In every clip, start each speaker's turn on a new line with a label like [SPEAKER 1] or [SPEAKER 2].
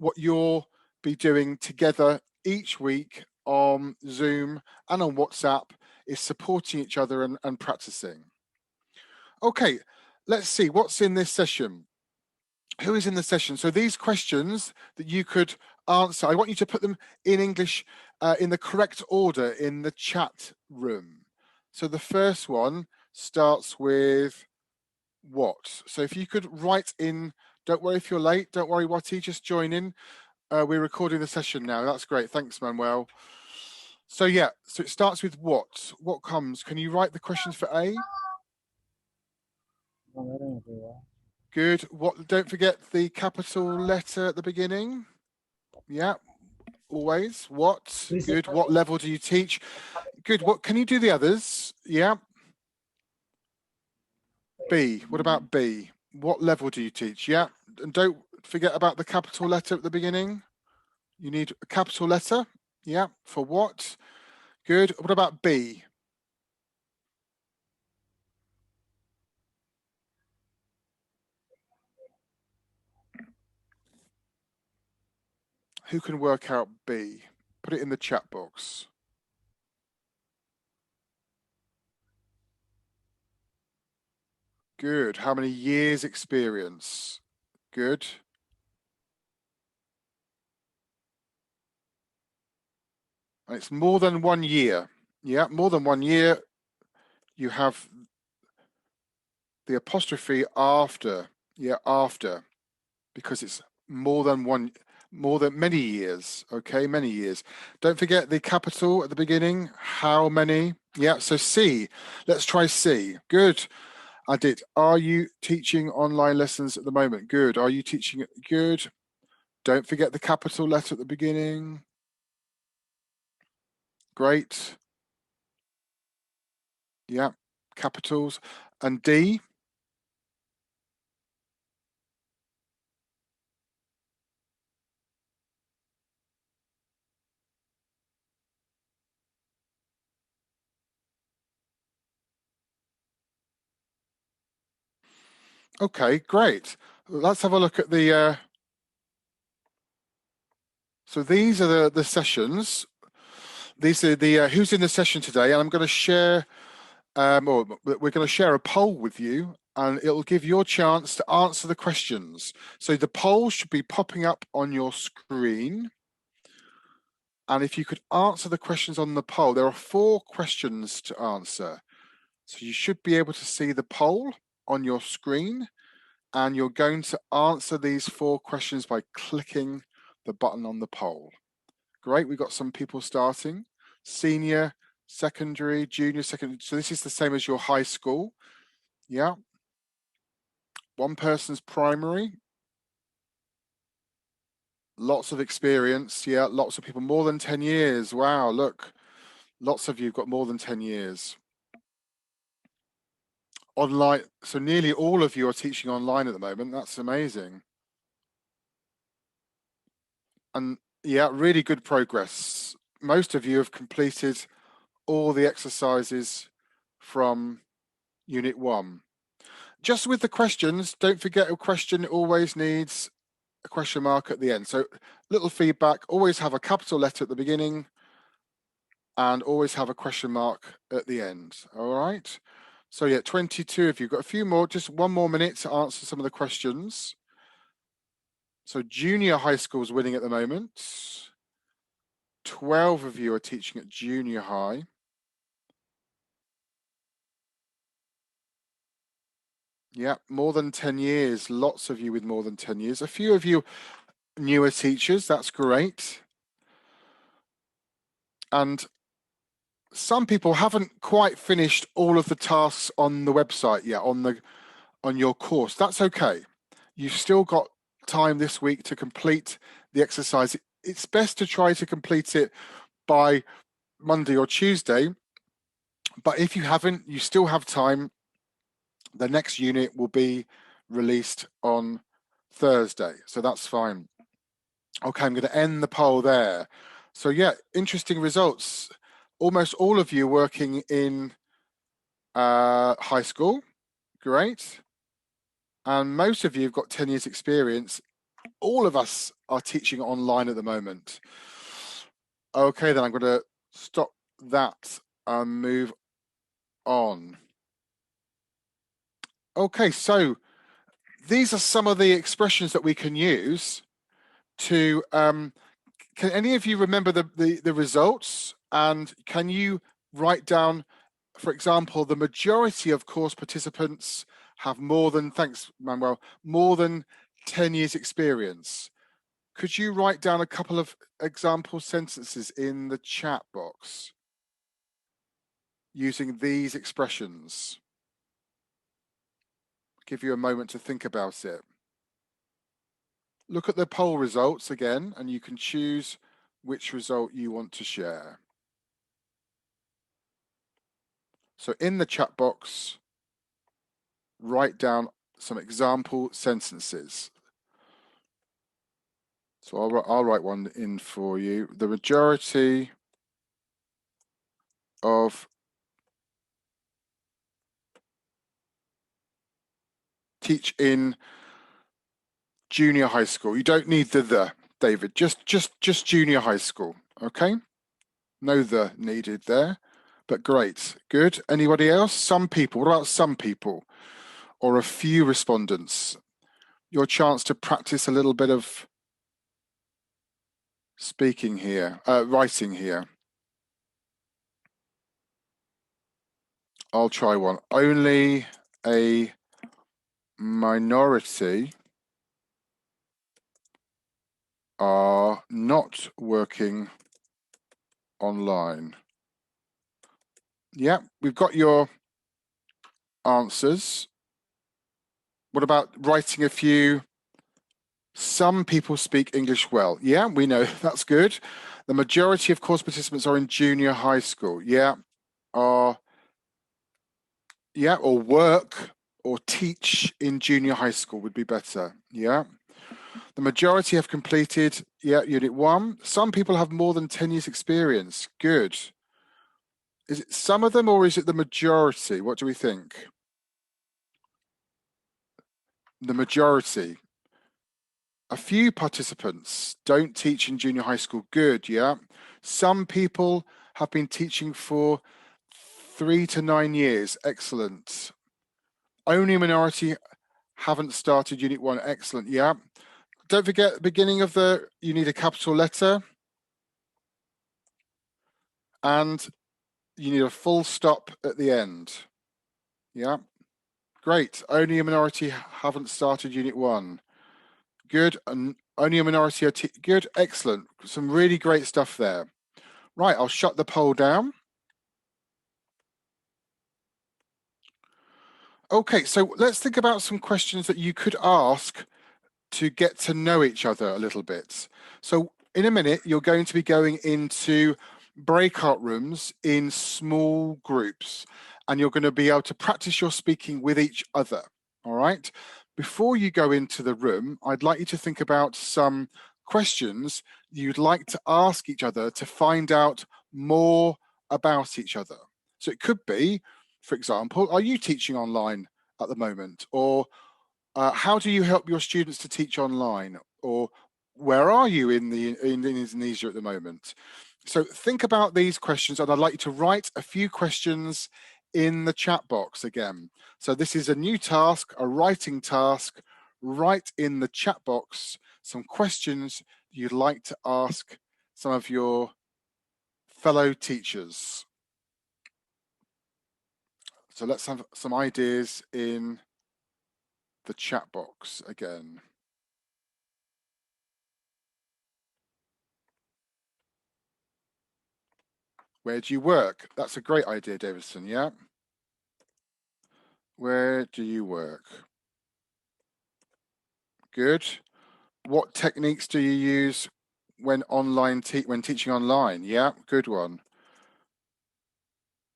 [SPEAKER 1] what you'll be doing together each week on Zoom and on WhatsApp is supporting each other and practicing. Okay, let's see what's in this session. Who is in the session? So these questions that you could answer, I want you to put them in English in the correct order in the chat room. So the first one starts with what? So if you could write in, don't worry if you're late, don't worry Watty, just join in. We're recording the session now. That's great. Thanks, Manuel. So yeah, so it starts with what? What comes? Can you write the questions for A? Good. What? Don't forget the capital letter at the beginning. Yeah, always. What? Good. What level do you teach? Good. What? Can you do the others? Yeah. B. What about B? What level do you teach? Yeah. And don't forget about the capital letter at the beginning. You need a capital letter. Yeah. For what? Good. What about B? Who can work out B? Put it in the chat box. Good. How many years experience? Good. And it's more than 1 year. Yeah, more than 1 year. You have the apostrophe after. Yeah, after. Because it's more than many years. Okay, many years. Don't forget the capital at the beginning. How many? Yeah, so C. Let's try C. Good. I did. Are you teaching online lessons at the moment? Good. Are you teaching? Good. Don't forget the capital letter at the beginning. Great. Yeah, capitals. And D. Okay, great. Let's have a look at the... So these are the sessions. These are the who's in the session today, and I'm going to share, or we're going to share a poll with you, and it'll give you a chance to answer the questions. So the poll should be popping up on your screen. And if you could answer the questions on the poll, there are 4 questions to answer. So you should be able to see the poll on your screen, and you're going to answer these 4 questions by clicking the button on the poll. Great, we've got some people starting. Senior, secondary, junior, secondary. So this is the same as your high school. Yeah. One person's primary. Lots of experience. Yeah, lots of people, more than 10 years. Wow, look, lots of you have got more than 10 years. Online, so nearly all of you are teaching online at the moment. That's amazing. And yeah, really good progress. Most of you have completed all the exercises from Unit 1. Just with the questions, don't forget a question always needs a question mark at the end. So little feedback, always have a capital letter at the beginning and always have a question mark at the end. All right. So yeah, 22 of you. Got a few more, just 1 more minute to answer some of the questions. So junior high school is winning at the moment. 12 of you are teaching at junior high. Yeah, more than 10 years. Lots of you with more than 10 years. A few of you newer teachers. That's great. And some people haven't quite finished all of the tasks on the website yet, on your course. That's okay. You've still got time this week to complete the exercise. It's best to try to complete it by Monday or Tuesday. But if you haven't, you still have time. The next unit will be released on Thursday. So that's fine. Okay, I'm going to end the poll there. So yeah, interesting results. Almost all of you working in high school. Great. And most of you have got 10 years experience All of us are teaching online at the moment. Okay, then I'm going to stop that and move on. Okay, so these are some of the expressions that we can use to, can any of you remember the results? And can you write down, for example, the majority of course participants have more than, thanks Manuel, more than 10 years experience. Could you write down a couple of example sentences in the chat box using these expressions? Give you a moment to think about it. Look at the poll results again, and you can choose which result you want to share. So in the chat box, write down some example sentences. So I'll write one in for you. The majority of teach in junior high school. You don't need the David. Just junior high school. Okay. No the needed there, but great. Good. Anybody else? Some people. What about some people? Or a few respondents? Your chance to practice a little bit of speaking here, writing here. I'll try one. Only a minority are not working online. Yeah, we've got your answers. What about writing a few? Some people speak English well. Yeah, we know that's good. The majority of course participants are in junior high school. Yeah, or work or teach in junior high school would be better. Yeah. The majority have completed, Unit 1. Some people have more than 10 years experience. Good. Is it some of them or is it the majority? What do we think? The majority. A few participants don't teach in junior high school. Good, yeah. Some people have been teaching for 3 to 9 years. Excellent. Only a minority haven't started Unit 1. Excellent, yeah. Don't forget the beginning of you need a capital letter. And you need a full stop at the end. Yeah. Great. Only a minority haven't started Unit 1. Good. And only a minority are good. Excellent. Some really great stuff there. Right, I'll shut the poll down. Okay, so let's think about some questions that you could ask to get to know each other a little bit. So in a minute, you're going to be going into breakout rooms in small groups, and you're going to be able to practice your speaking with each other. All right. Before you go into the room, I'd like you to think about some questions you'd like to ask each other to find out more about each other. So it could be, for example, are you teaching online at the moment? Or how do you help your students to teach online? Or where are you in Indonesia at the moment? So think about these questions, and I'd like you to write a few questions in the chat box again. So this is a new task, a writing task. Write in the chat box some questions you'd like to ask some of your fellow teachers. So let's have some ideas in the chat box again. Where do you work? That's a great idea, Davidson, yeah? Where do you work? Good. What techniques do you use when teaching online? Yeah, good one.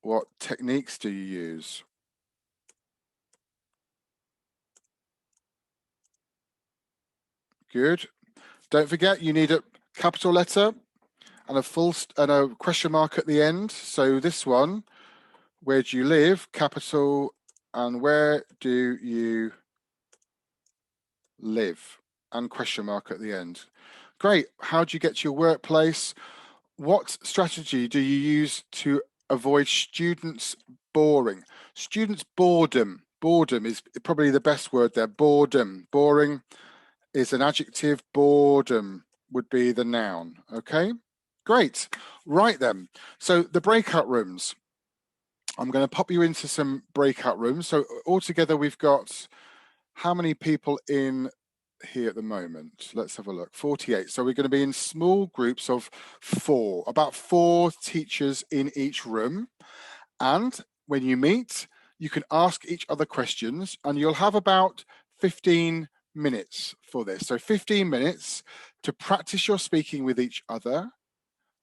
[SPEAKER 1] What techniques do you use? Good. Don't forget, you need a capital letter and a question mark at the end. So this one, where do you live? Capital, and where do you live? and question mark at the end. Great. How do you get to your workplace? What strategy do you use to avoid students boring? Students boredom. Boredom is probably the best word there. Boredom. Boring is an adjective. Boredom would be the noun. Okay, great. Right then. So the breakout rooms. I'm going to pop you into some breakout rooms. So altogether, we've got how many people in here at the moment? Let's have a look. 48. So we're going to be in small groups of 4, about 4 teachers in each room. And when you meet, you can ask each other questions, and you'll have about 15 minutes for this. So 15 minutes to practice your speaking with each other.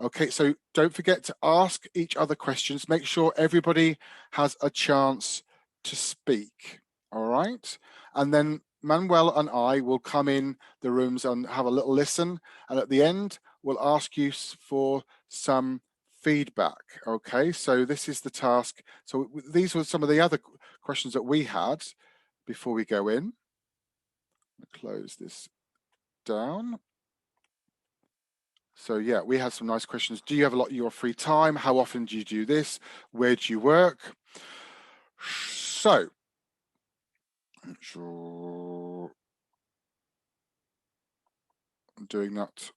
[SPEAKER 1] Okay, so don't forget to ask each other questions. Make sure everybody has a chance to speak. All right. And then Manuel and I will come in the rooms and have a little listen. And at the end, we'll ask you for some feedback. Okay, so this is the task. So these were some of the other questions that we had before we go in. Close this down. So yeah, we had some nice questions. Do you have a lot of your free time? How often do you do this? Where do you work? So, I'm doing that.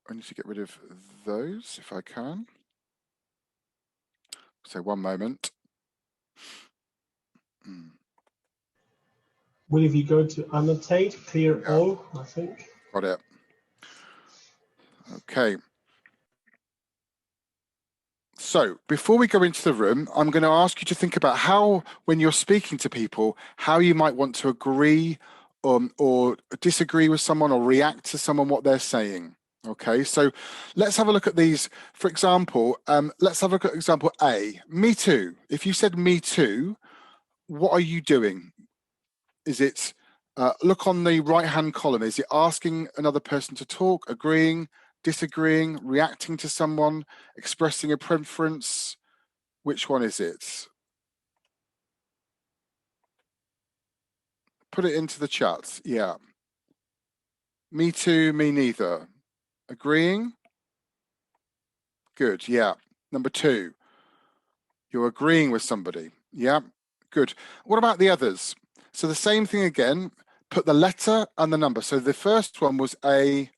[SPEAKER 1] I need to get rid of those if I can. So 1 moment.
[SPEAKER 2] Will, if you go to annotate, clear all, I think.
[SPEAKER 1] Got it. Okay. So before we go into the room, I'm going to ask you to think about how, when you're speaking to people, how you might want to agree or disagree with someone or react to someone, what they're saying. Okay, so let's have a look at these. For example, let's have a look at example A. Me too. If you said me too, what are you doing? Is it, look on the right-hand column, is it asking another person to talk, agreeing, disagreeing, reacting to someone, expressing a preference? Which one is it? Put it into the chat. Yeah. Me too, me neither. Agreeing? Good, yeah. Number 2, you're agreeing with somebody. Yeah, good. What about the others? So the same thing again, put the letter and the number. So the first one was A2.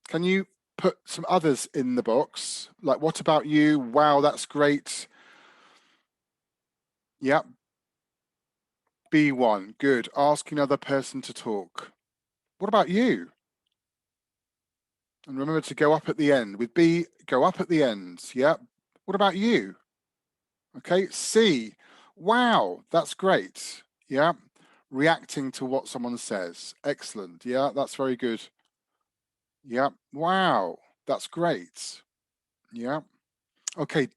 [SPEAKER 1] Can you put some others in the box? Like, what about you? Wow, that's great. Yeah. B1, good. Asking another person to talk. What about you? And remember to go up at the end. With B, go up at the end. Yeah. What about you? Okay. C, wow, that's great. Yeah. Reacting to what someone says. Excellent. Yeah, that's very good. Yeah. Wow, that's great. Yeah. Okay.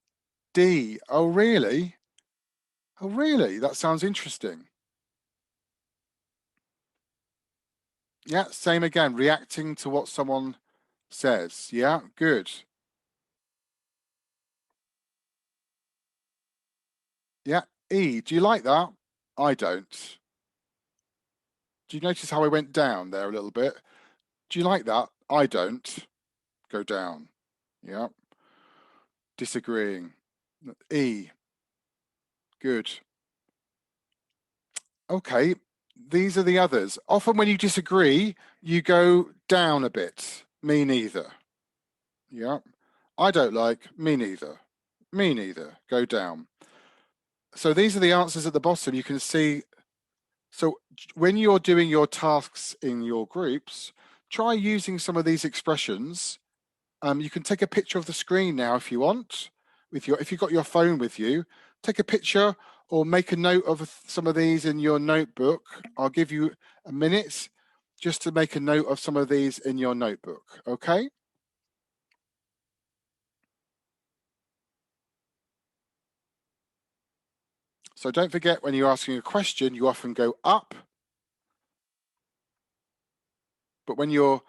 [SPEAKER 1] D, oh, really? Oh, really? That sounds interesting. Yeah, same again, reacting to what someone says. Yeah, good. Yeah, E, do you like that? I don't. Do you notice how I went down there a little bit? Do you like that? I don't. Go down. Yeah. Disagreeing. E, good. Okay, these are the others. Often when you disagree, you go down a bit. Me neither. Yeah. I don't like, me neither. Me neither. Go down. So these are the answers at the bottom. You can see. So when you're doing your tasks in your groups, try using some of these expressions. You can take a picture of the screen now if you want. If you've got your phone with you, take a picture or make a note of some of these in your notebook. I'll give you a minute just to make a note of some of these in your notebook, okay? So don't forget, when you're asking a question, you often go up. But when you're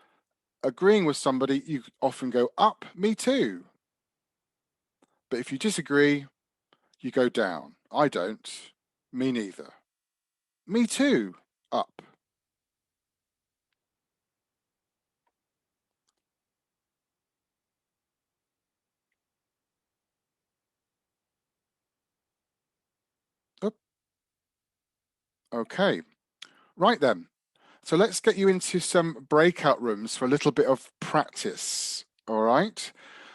[SPEAKER 1] agreeing with somebody, you often go up, me too. But if you disagree, you go down. I don't. Me neither. Me too. Up. Up. Okay. Right then. So let's get you into some breakout rooms for a little bit of practice. All right.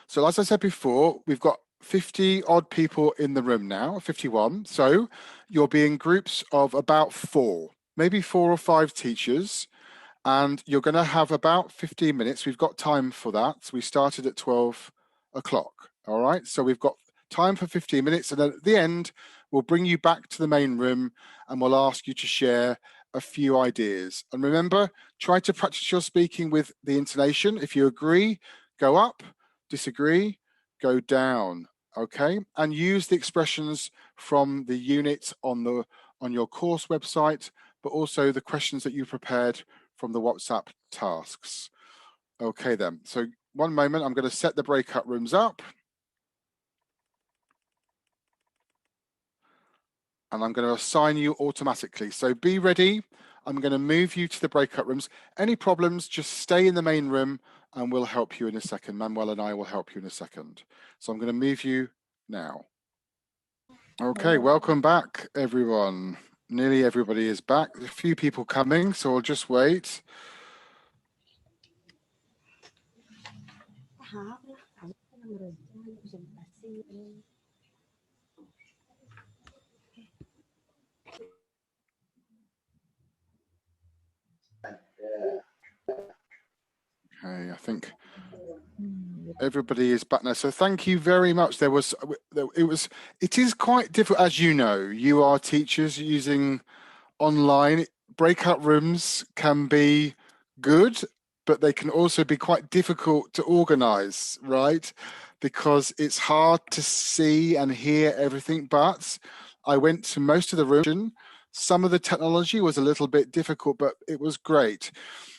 [SPEAKER 1] So as I said before, we've got 50 odd people in the room now, 51. So you'll be in groups of about 4, maybe 4 or 5 teachers, and you're going to have about 15 minutes. We've got time for that. We started at 12 o'clock. All right. So we've got time for 15 minutes. And then at the end, we'll bring you back to the main room and we'll ask you to share a few ideas. And remember, try to practice your speaking with the intonation. If you agree, go up. Disagree, go down. Okay. And use the expressions from the unit on your course website, but also the questions that you prepared from the WhatsApp tasks. Okay then, so one moment, I'm going to set the breakout rooms up. And I'm going to assign you automatically. So be ready. I'm going to move you to the breakout rooms. Any problems, just stay in the main room and we'll help you in a second. Manuel and I will help you in a second. So I'm going to move you now. Okay, welcome back, everyone. Nearly everybody is back. A few people coming, so I'll just wait. Okay, I think everybody is back now. So thank you very much. It is quite difficult, as you know. You are teachers using online. Breakout rooms can be good, but they can also be quite difficult to organize, right? Because it's hard to see and hear everything. But I went to most of the room. Some of the technology was a little bit difficult, but it was great.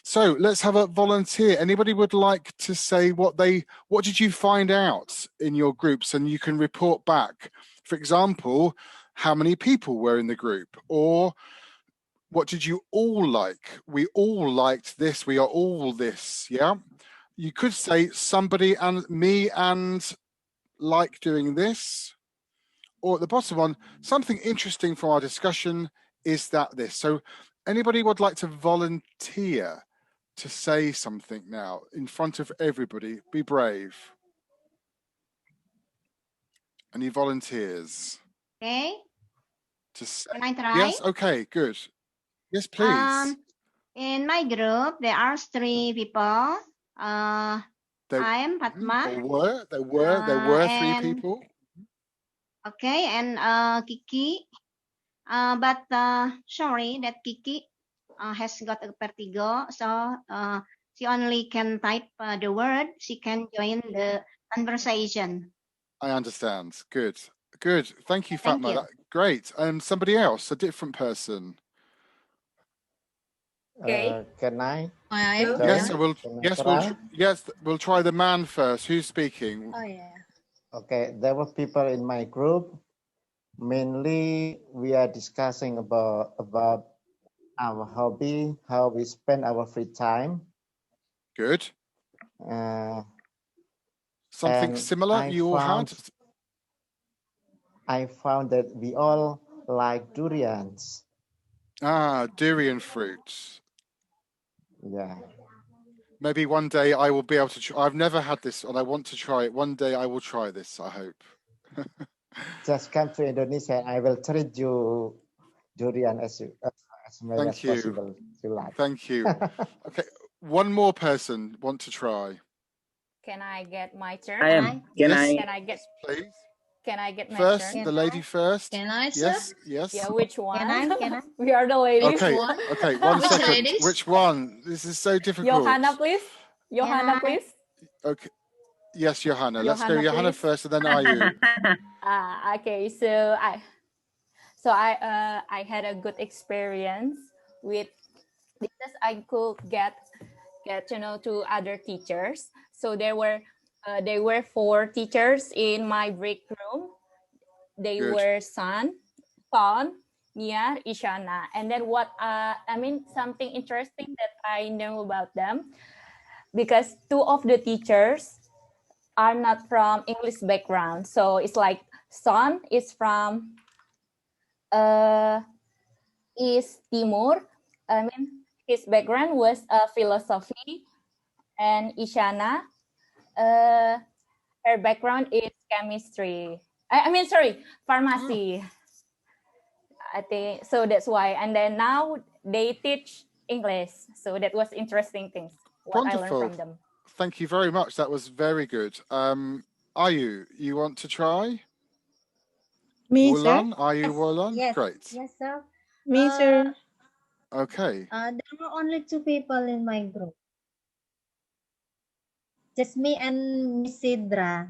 [SPEAKER 1] So let's have a volunteer. Anybody would like to say what did you find out in your groups, and you can report back. For example, how many people were in the group, or what did you all like? We all liked this. We are all this. Yeah. You could say somebody and me and like doing this. Or at the bottom one, something interesting from our discussion is that this. So anybody would like to volunteer to say something now in front of everybody? Be brave. Any volunteers?
[SPEAKER 3] Okay.
[SPEAKER 1] To say?
[SPEAKER 3] Can I try?
[SPEAKER 1] Yes. Okay. Good. Yes, please.
[SPEAKER 3] In my group, there are 3 people. I am Fatma.
[SPEAKER 1] There were 3 people.
[SPEAKER 3] Okay, and Kiki. But sorry that Kiki has got a vertigo, so she only can type the word. She can join the conversation.
[SPEAKER 1] I understand. Good. Good. Thank you, Fatma.
[SPEAKER 3] Thank you.
[SPEAKER 1] Great. Somebody else, a different person.
[SPEAKER 4] Okay.
[SPEAKER 5] Can I?
[SPEAKER 1] Yes, we'll try the man first. Who's speaking?
[SPEAKER 4] Oh yeah.
[SPEAKER 5] Okay, there were people in my group. Mainly, we are discussing about our hobby, how we spend our free time.
[SPEAKER 1] Good. Something
[SPEAKER 5] And
[SPEAKER 1] similar you all had?
[SPEAKER 5] I found that we all like durians.
[SPEAKER 1] Durian fruits.
[SPEAKER 5] Yeah.
[SPEAKER 1] Maybe one day I will be able to try. I've never had this and I want to try it. One day I will try this, I hope.
[SPEAKER 5] Just come to Indonesia and I will treat you durian as many as possible.
[SPEAKER 1] Thank you. Okay, one more person want to try.
[SPEAKER 4] Can I get my turn?
[SPEAKER 1] Can I get, please?
[SPEAKER 4] Can I get my
[SPEAKER 1] first,
[SPEAKER 4] turn?
[SPEAKER 1] the lady first.
[SPEAKER 6] Can I, sir?
[SPEAKER 1] Yes, yes.
[SPEAKER 4] Yeah, which one?
[SPEAKER 3] Can I?
[SPEAKER 4] We are the ladies.
[SPEAKER 1] Okay,
[SPEAKER 6] one?
[SPEAKER 1] okay, one
[SPEAKER 6] Which
[SPEAKER 1] second.
[SPEAKER 6] ladies?
[SPEAKER 1] Which one? This is so difficult.
[SPEAKER 4] Johanna, please. Johanna, please.
[SPEAKER 1] Okay. Yes, Johanna. Let's go
[SPEAKER 4] Johanna,
[SPEAKER 1] Johanna
[SPEAKER 4] please.
[SPEAKER 1] first and then Ayu.
[SPEAKER 4] Okay, so I had a good experience with because I could get to know to other teachers. So there were 4 teachers in my break room. They
[SPEAKER 1] Good.
[SPEAKER 4] were San, Son near Ishana. And then something interesting that I know about them, because two of the teachers are not from English background. So it's like Son is from East Timur. His background was philosophy, and Ishana, her background is chemistry. Pharmacy. I think so. That's why. And then now they teach English. So that was interesting things. What I learned from them.
[SPEAKER 1] Thank you very much. That was very good. Ayu, you want to try?
[SPEAKER 6] Me,
[SPEAKER 1] Wulan?
[SPEAKER 6] sir?
[SPEAKER 1] Ayu Wulan?
[SPEAKER 7] Yes.
[SPEAKER 1] Great.
[SPEAKER 7] Yes, sir.
[SPEAKER 6] Me, sir.
[SPEAKER 1] Okay.
[SPEAKER 7] There were only 2 people in my group. Just me and Miss Sidra.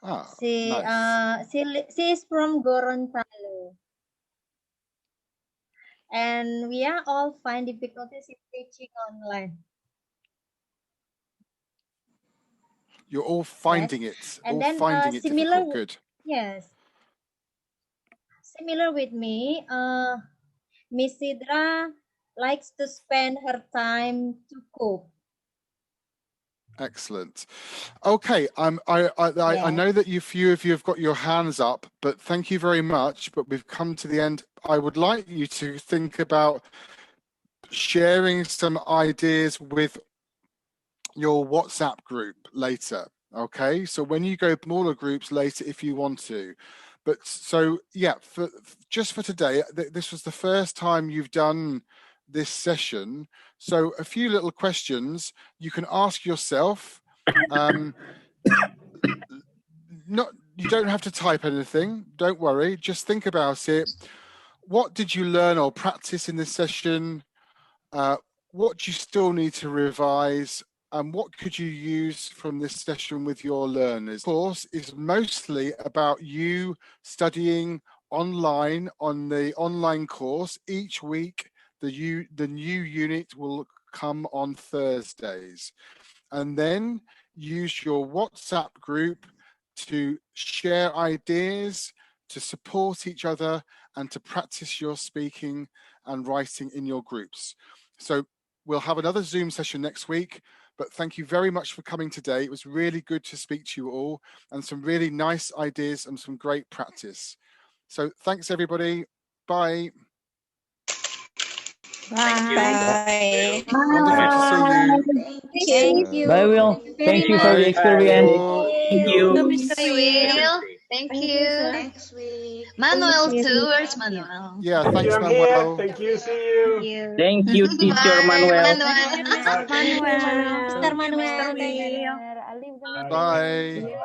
[SPEAKER 1] Nice.
[SPEAKER 7] She is from Gorontalo. And we are all find difficulties in teaching online.
[SPEAKER 1] You're all finding it.
[SPEAKER 7] And
[SPEAKER 1] all
[SPEAKER 7] then
[SPEAKER 1] finding it
[SPEAKER 7] similar.
[SPEAKER 1] difficult. Good.
[SPEAKER 7] Yes. Similar with me, Miss Sidra likes to spend her time to cook.
[SPEAKER 1] Excellent. Okay, I know that few of you have got your hands up, but thank you very much. But we've come to the end. I would like you to think about sharing some ideas with your WhatsApp group later. Okay, so when you go smaller groups later, if you want to. But so yeah, just for today, this was the first time you've done this session. So a few little questions you can ask yourself. You don't have to type anything. Don't worry. Just think about it. What did you learn or practice in this session? What do you still need to revise? And what could you use from this session with your learners? Of course, is mostly about you studying online on the online course. Each week, the new unit will come on Thursdays. And then use your WhatsApp group to share ideas, to support each other, and to practice your speaking and writing in your groups. So we'll have another Zoom session next week, but thank you very much for coming today. It was really good to speak to you all, and some really nice ideas and some great practice. So thanks everybody. Bye.
[SPEAKER 6] Bye.
[SPEAKER 1] Wonderful to see you.
[SPEAKER 7] Thank you.
[SPEAKER 8] Bye, Will. Thank you for the experience.
[SPEAKER 9] Thank you.
[SPEAKER 3] Thank you.
[SPEAKER 7] Next week.
[SPEAKER 3] Manuel too. Where's Manuel?
[SPEAKER 1] Yeah,
[SPEAKER 2] Thank
[SPEAKER 1] thanks,
[SPEAKER 2] you, I'm here.
[SPEAKER 1] Manuel.
[SPEAKER 2] Thank you, see you.
[SPEAKER 8] Thank you, Teacher Manuel.
[SPEAKER 7] Mr. Manuel.
[SPEAKER 4] I leave the
[SPEAKER 1] Bye.